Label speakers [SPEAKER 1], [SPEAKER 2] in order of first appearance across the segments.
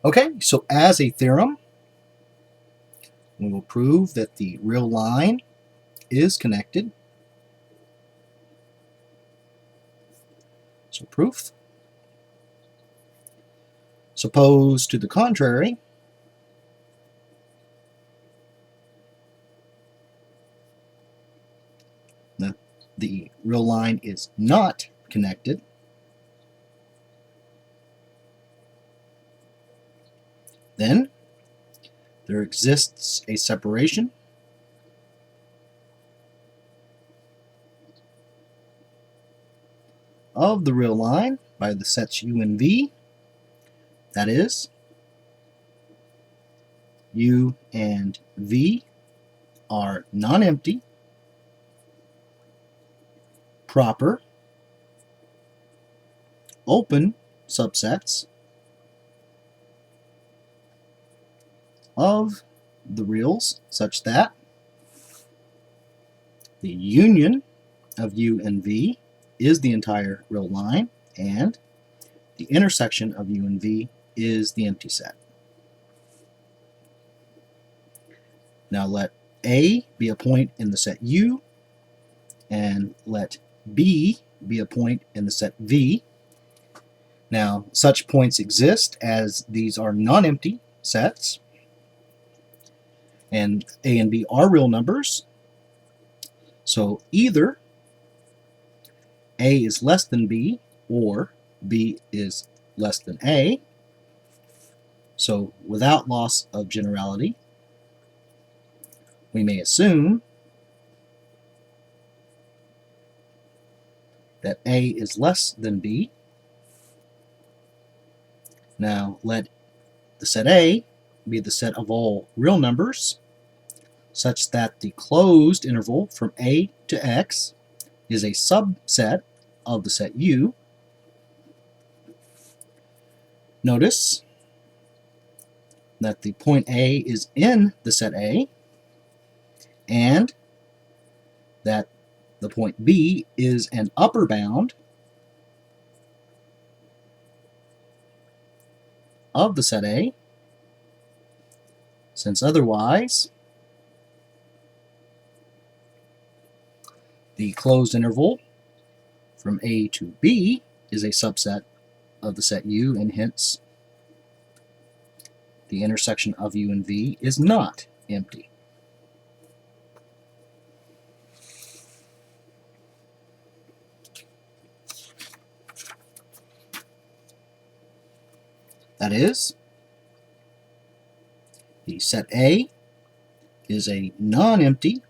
[SPEAKER 1] Okay, so as a theorem, we will prove that the real line is connected. So proof. Suppose to the contrary, that the real line is not connected. Then there exists a separation of the real line by the sets u and v. That is, u and v are non-empty, proper, open subsets of the reals such that the union of u and v is the entire real line, and the intersection of u and v is the empty set. Now let A be a point in the set U, and let B be a point in the set V. Now, such points exist as these are non-empty sets, and A and B are real numbers. So either A is less than B or B is less than A. So without loss of generality, we may assume that A is less than B. Now let the set A be the set of all real numbers such that the closed interval from A to X is a subset of the set U. Notice that the point A is in the set A, and that the point B is an upper bound of the set A, since otherwise the closed interval from A to B is a subset of the set U, and hence the intersection of U and V is not empty. That is, the set A is a non-empty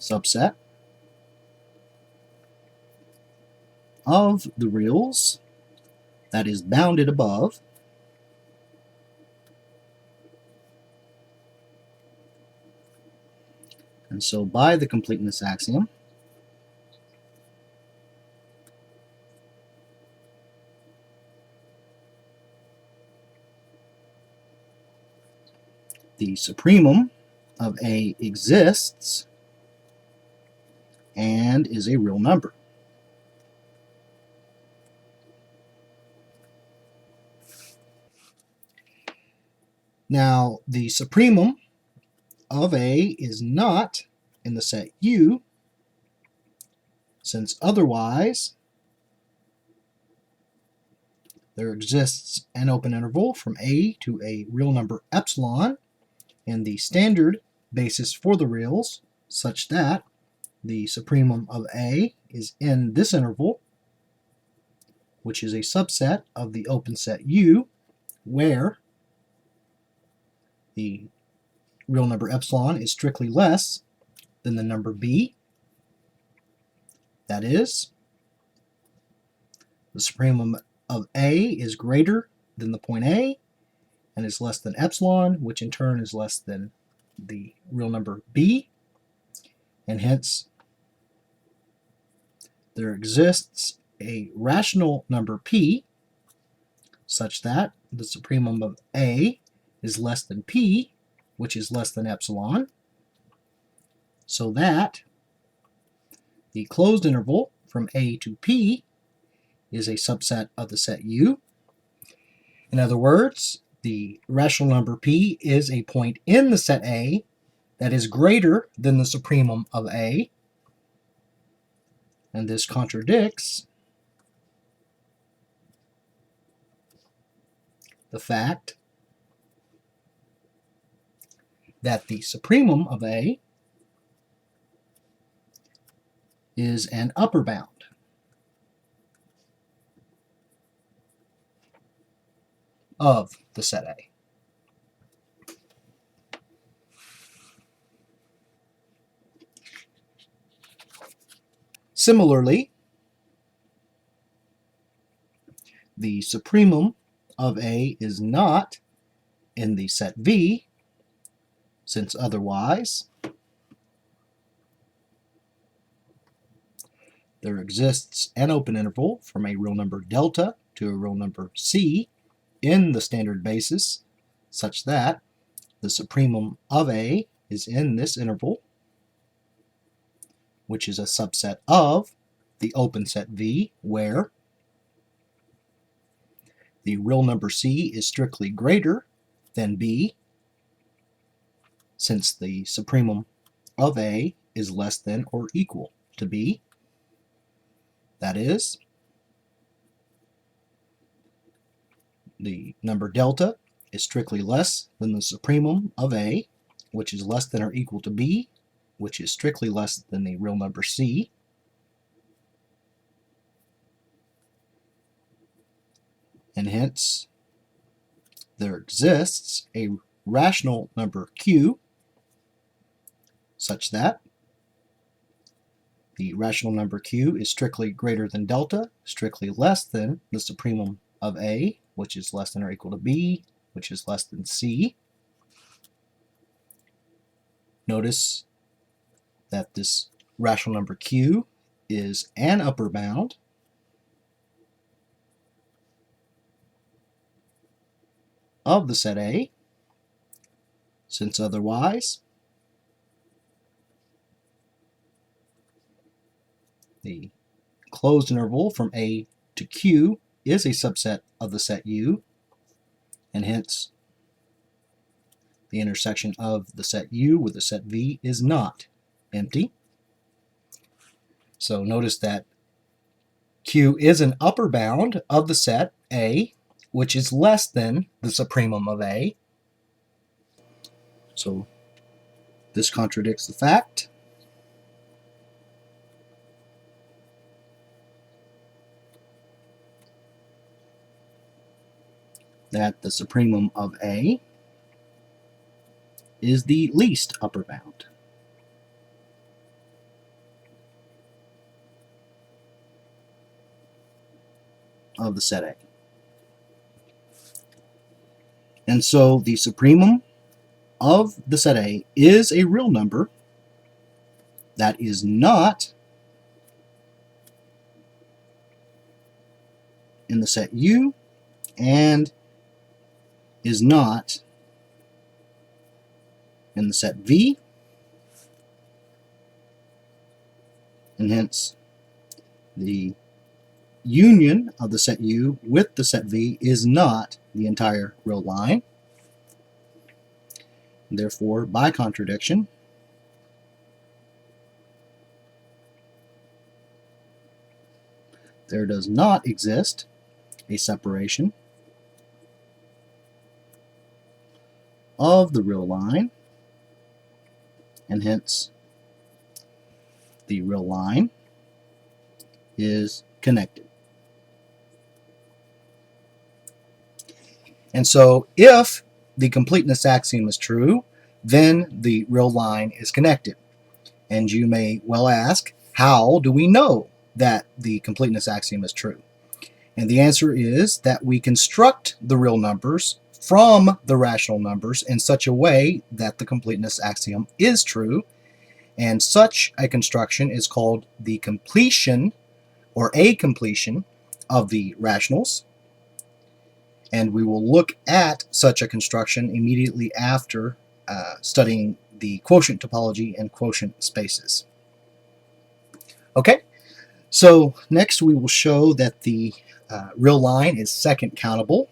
[SPEAKER 1] subset of the reals that is bounded above and so by the completeness axiom, the supremum of A exists and is a real number. Now, the supremum of A is not in the set U, since otherwise there exists an open interval from A to a real number epsilon, and the standard basis for the reals such that the supremum of A is in this interval, which is a subset of the open set U, where the real number epsilon is strictly less than the number B. That is, the supremum of A is greater than the point A and is less than epsilon, which in turn is less than the real number B, and hence there exists a rational number P such that the supremum of A is less than P, which is less than epsilon, so that the closed interval from A to P is a subset of the set U, In other words, the rational number p is a point in the set A that is greater than the supremum of A, and this contradicts the fact that the supremum of A is an upper bound of the set A. Similarly, the supremum of A is not in the set V, since otherwise there exists an open interval from a real number delta to a real number c in the standard basis, such that the supremum of A is in this interval, which is a subset of the open set V, where the real number c is strictly greater than B, since the supremum of A is less than or equal to B. That is, the number delta is strictly less than the supremum of A, which is less than or equal to B, which is strictly less than the real number c. And hence, there exists a rational number q such that the rational number q is strictly greater than delta, strictly less than the supremum of A, which is less than or equal to B, which is less than C. Notice that this rational number q is an upper bound of the set A, since otherwise the closed interval from A to Q is a subset of the set U, and hence the intersection of the set U with the set V is not empty. So notice that Q is an upper bound of the set A, which is less than the supremum of A. So this contradicts the fact that the supremum of A is the least upper bound of the set A. And so the supremum of the set A is a real number that is not in the set U and is not in the set V, and hence the union of the set U with the set V is not the entire real line. Therefore, by contradiction, there does not exist a separation of the real line, and hence the real line is connected. And so if the completeness axiom is true, then the real line is connected. And you may well ask, how do we know that the completeness axiom is true? And the answer is that we construct the real numbers from the rational numbers in such a way that the completeness axiom is true, and such a construction is called the completion or a completion of the rationals. And we will look at such a construction immediately after studying the quotient topology and quotient spaces. Okay, so next we will show that the real line is second countable.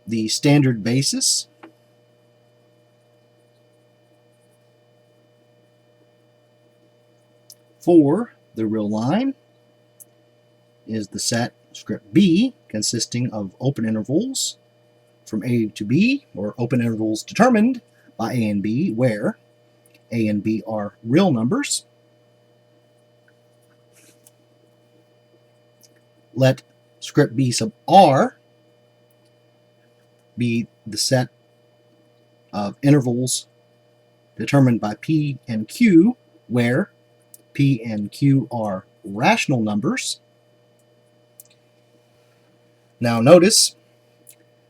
[SPEAKER 1] the standard basis for the real line is the set script B, consisting of open intervals from A to B, or open intervals determined by A and B, where A and B are real numbers. Let script B sub R be the set of intervals determined by P and Q, where P and Q are rational numbers. Now notice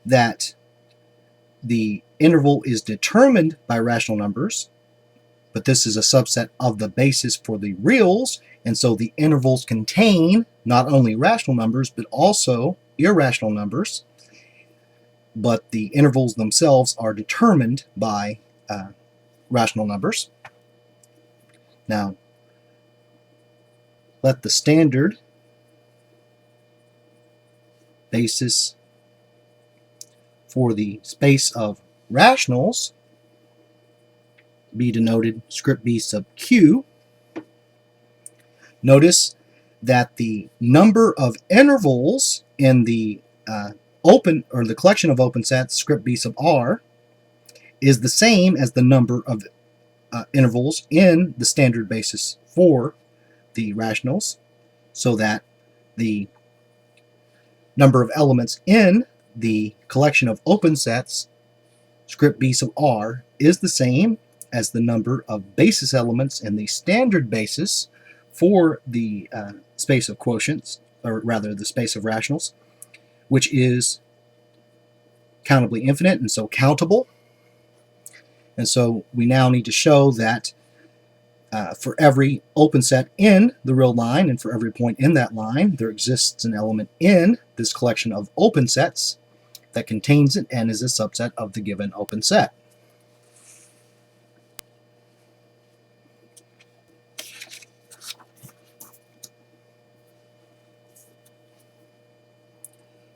[SPEAKER 1] that the interval is determined by rational numbers, but this is a subset of the basis for the reals, and so the intervals contain not only rational numbers but also irrational numbers, but the intervals themselves are determined by rational numbers. Now, let the standard basis for the space of rationals be denoted script B sub Q. Notice that the number of intervals in the the collection of open sets script B sub R is the same as the number of intervals in the standard basis for the rationals, so that the number of elements in the collection of open sets script B sub R is the same as the number of basis elements in the standard basis for the space of quotients, or rather the space of rationals, which is countably infinite and so countable. And so we now need to show that for every open set in the real line and for every point in that line, there exists an element in this collection of open sets that contains it and is a subset of the given open set.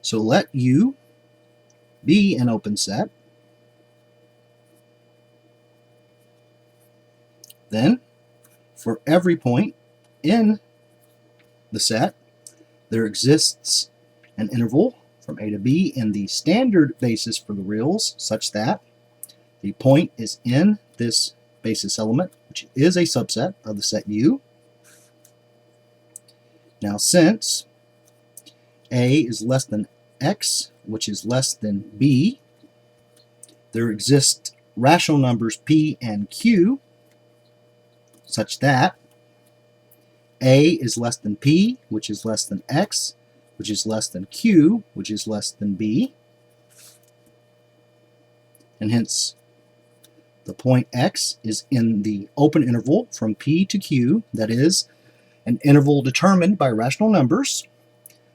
[SPEAKER 1] So let U be an open set. Then, for every point in the set, there exists an interval from A to B in the standard basis for the reals, such that the point is in this basis element, which is a subset of the set U. Now, since A is less than X, which is less than B, there exist rational numbers P and Q such that A is less than P, which is less than X, which is less than Q, which is less than B, and hence the point X is in the open interval from P to Q, that is, an interval determined by rational numbers,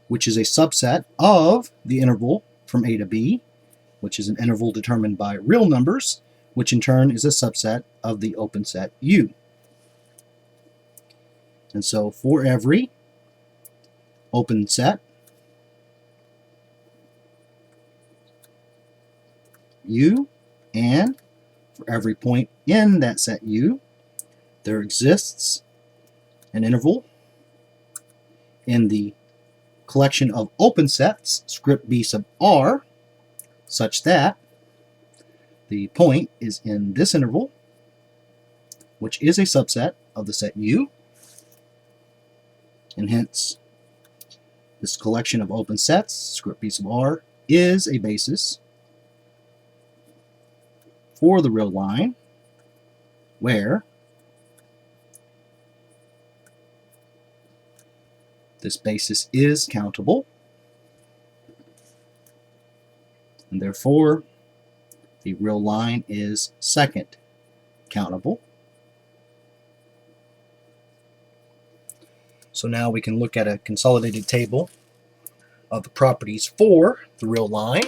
[SPEAKER 1] which is a subset of the interval from A to B, which is an interval determined by real numbers, which in turn is a subset of the open set U. And so for every open set U, and for every point in that set U, there exists an interval in the collection of open sets script B sub R such that the point is in this interval, which is a subset of the set U, and hence this collection of open sets script B sub R is a basis for the real line where this basis is countable, and therefore the real line is second countable. So now we can look at a consolidated table of the properties for the real line.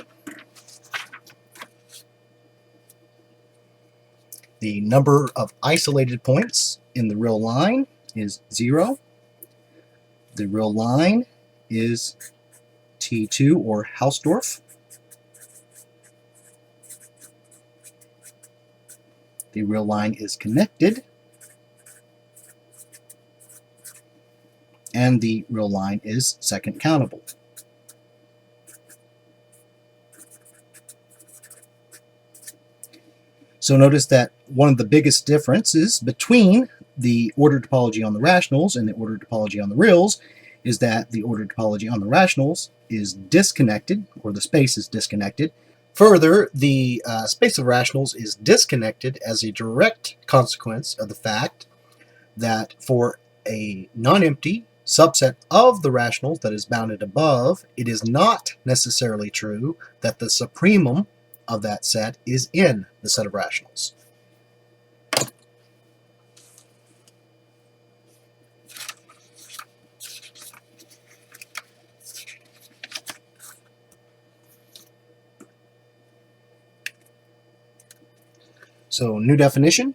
[SPEAKER 1] The number of isolated points in the real line is 0. The real line is T2 or Hausdorff. the real line is connected, and the real line is second countable. So notice that one of the biggest differences between the ordered topology on the rationals and the ordered topology on the reals is that the ordered topology on the rationals is disconnected, or the space is disconnected. Further, the space of rationals is disconnected as a direct consequence of the fact that for a non-empty subset of the rationals that is bounded above, it is not necessarily true that the supremum of that set is in the set of rationals. So, new definition.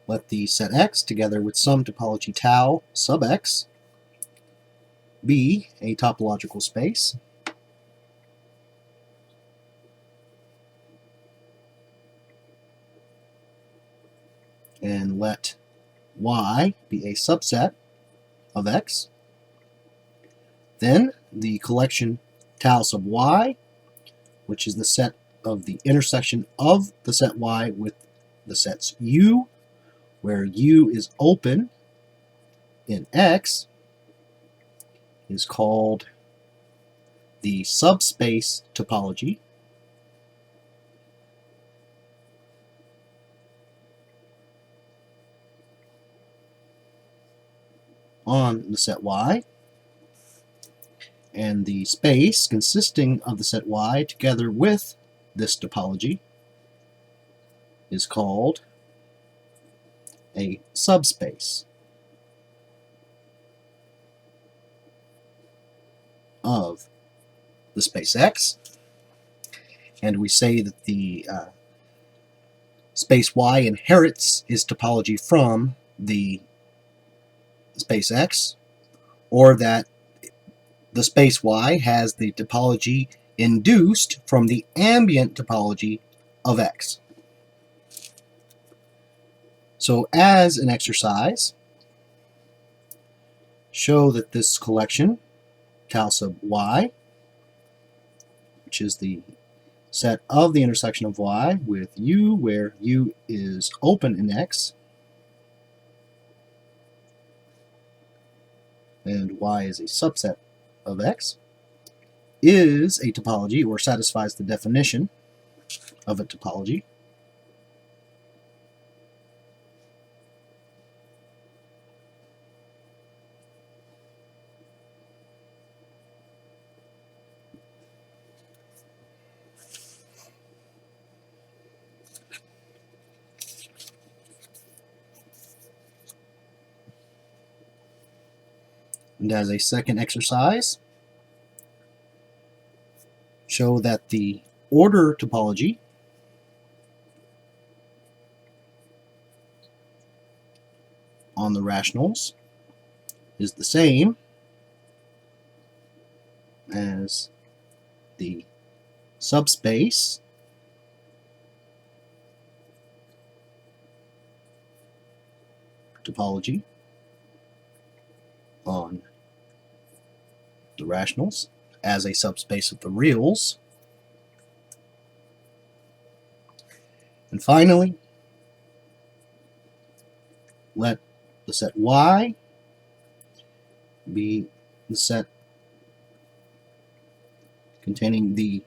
[SPEAKER 1] Let the set X together with some topology tau sub X be a topological space. And let Y be a subset of X. Then the collection tau sub Y, which is the set of the intersection of the set Y with the sets U, where U is open in X, is called the subspace topology. On the set Y, and the space consisting of the set Y together with this topology is called a subspace of the space X. And we say that the space Y inherits its topology from the space X, or that the space Y has the topology induced from the ambient topology of X. So as an exercise, show that this collection, tau sub Y, which is the set of the intersection of Y with U, where U is open in X, and Y is a subset of X, is a topology, or satisfies the definition of a topology. And as a second exercise, show that the order topology on the rationals is the same as the subspace topology on the rationals as a subspace of the reals. And finally, let the set Y be the set containing the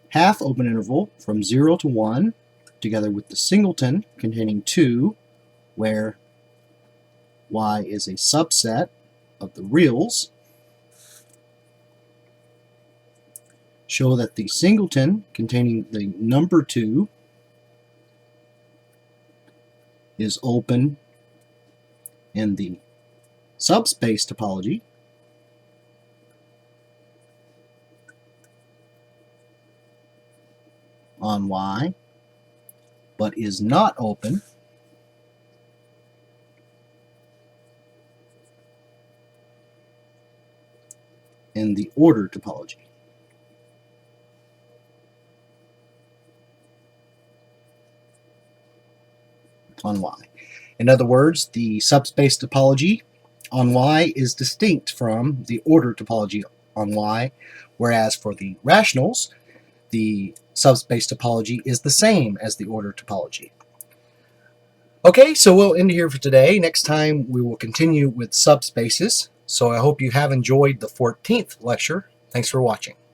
[SPEAKER 1] half open interval from 0 to 1, together with the singleton containing 2, where Y is a subset of the reals. Show that the singleton containing the number 2 is open in the subspace topology on Y, but is not open in the order topology. on Y. In other words, the subspace topology on Y is distinct from the order topology on Y, whereas for the rationals, the subspace topology is the same as the order topology. Okay, so we'll end here for today. Next time we will continue with subspaces. So I hope you have enjoyed the 14th lecture. Thanks for watching.